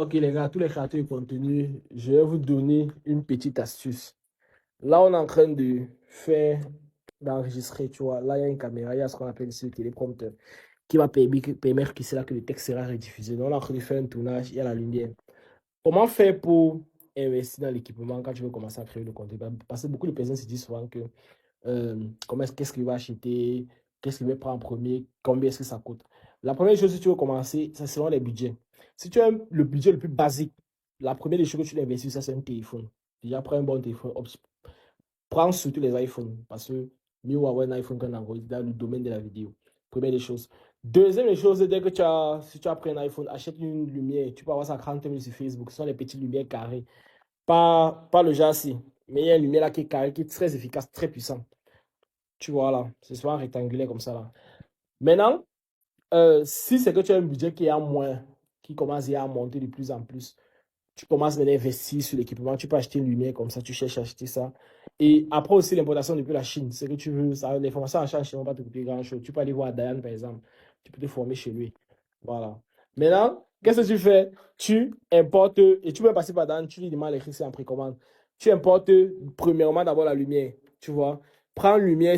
Ok les gars, tous les créateurs de contenu, je vais vous donner une petite astuce. Là, on est en train d'enregistrer, tu vois. Là, il y a une caméra, il y a ce qu'on appelle ici le téléprompteur qui va permettre que c'est là que le texte sera rediffusé. Donc, on est en train de faire un tournage, il y a la lumière. Comment faire pour investir dans l'équipement quand tu veux commencer à créer le contenu? Parce que beaucoup de personnes se disent souvent que qu'est-ce qu'il va acheter, qu'est-ce qu'il va prendre en premier, combien est-ce que ça coûte. La première chose, si tu veux commencer, ça sera les budgets. Si tu as le budget le plus basique, la première des choses que tu dois investir, ça c'est un téléphone. Déjà, prends un bon téléphone. Prends surtout les iPhones, parce que mieux avoir un iPhone qu'un Android dans le domaine de la vidéo. Première des choses. Deuxième des choses, dès que si tu as pris un iPhone, achète une lumière. Tu peux avoir ça à 30 000 sur Facebook. Ce sont les petites lumières carrées. Pas le jassy, mais il y a une lumière là qui est carrée, qui est très efficace, très puissante. Tu vois là, c'est souvent rectangulaire comme ça là. Maintenant, si c'est que tu as un budget qui est en moins, qui commence à monter de plus en plus, tu commences à investir sur l'équipement, tu peux acheter une lumière comme ça, tu cherches à acheter ça. Et après aussi l'importation depuis la Chine, c'est que tu veux, ça, les formations en Chine ne vont pas te coûter grand-chose. Tu peux aller voir Dayan par exemple, tu peux te former chez lui. Voilà. Maintenant, qu'est-ce que tu fais? Tu importes, et tu peux passer par Dayan, tu lui demandes l'écriture en précommande. Tu importes premièrement d'abord la lumière, tu vois. Prends une lumière,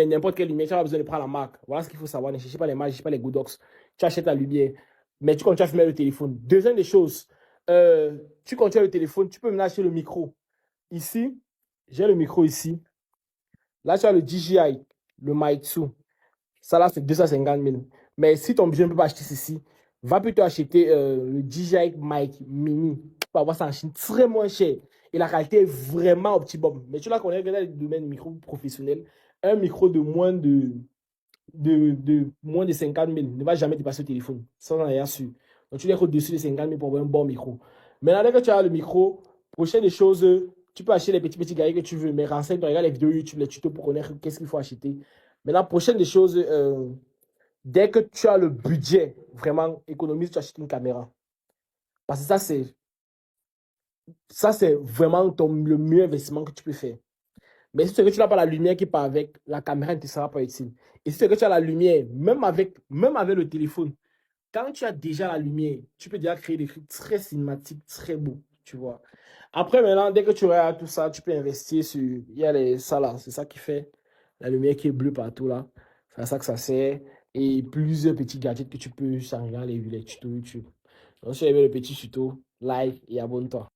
n'importe quelle lumière, tu n'as pas besoin de prendre la marque. Voilà ce qu'il faut savoir. Ne cherchez pas les marques, ne cherchez pas les Goodox. Tu achètes la lumière, mais tu continues à filmer le téléphone. Deuxième des choses, tu continues le téléphone, tu peux me lâcher le micro. Ici, j'ai le micro ici. Là, tu as le DJI, le Meizu. Ça, là, c'est 250 000. Mais si ton budget ne peut pas acheter ceci, va plutôt acheter le DJI Mic Mini. Tu peux avoir ça en Chine très moins cher. Et la qualité est vraiment optimum. Mais tu la connais dans le domaine du micro professionnel. Un micro de moins de 50 000 ne va jamais dépasser le téléphone. Ça, on en est sûr. Donc, tu l'es au-dessus de 50 000 pour avoir un bon micro. Maintenant, dès que tu as le micro, prochaine des choses, tu peux acheter les petits gaillards que tu veux, mais renseigne-toi, regarde les vidéos YouTube, les tutos pour connaître qu'est-ce qu'il faut acheter. Maintenant, prochaine des choses, dès que tu as le budget, vraiment économise, tu achètes une caméra. Parce que ça, c'est vraiment le meilleur investissement que tu peux faire. Mais si tu sais que tu n'as pas la lumière qui part avec, la caméra ne te sera pas utile. Et si tu sais que tu as la lumière, même avec le téléphone, quand tu as déjà la lumière, tu peux déjà créer des trucs très cinématiques, très beaux, tu vois. Après, maintenant, dès que tu auras tout ça, tu peux investir sur... Il y a ça là, c'est ça qui fait la lumière qui est bleue partout là. C'est à ça que ça sert. Et plusieurs petits gadgets que tu peux regarder les tutos YouTube. Donc, si tu as aimé le petit tuto, like et abonne-toi.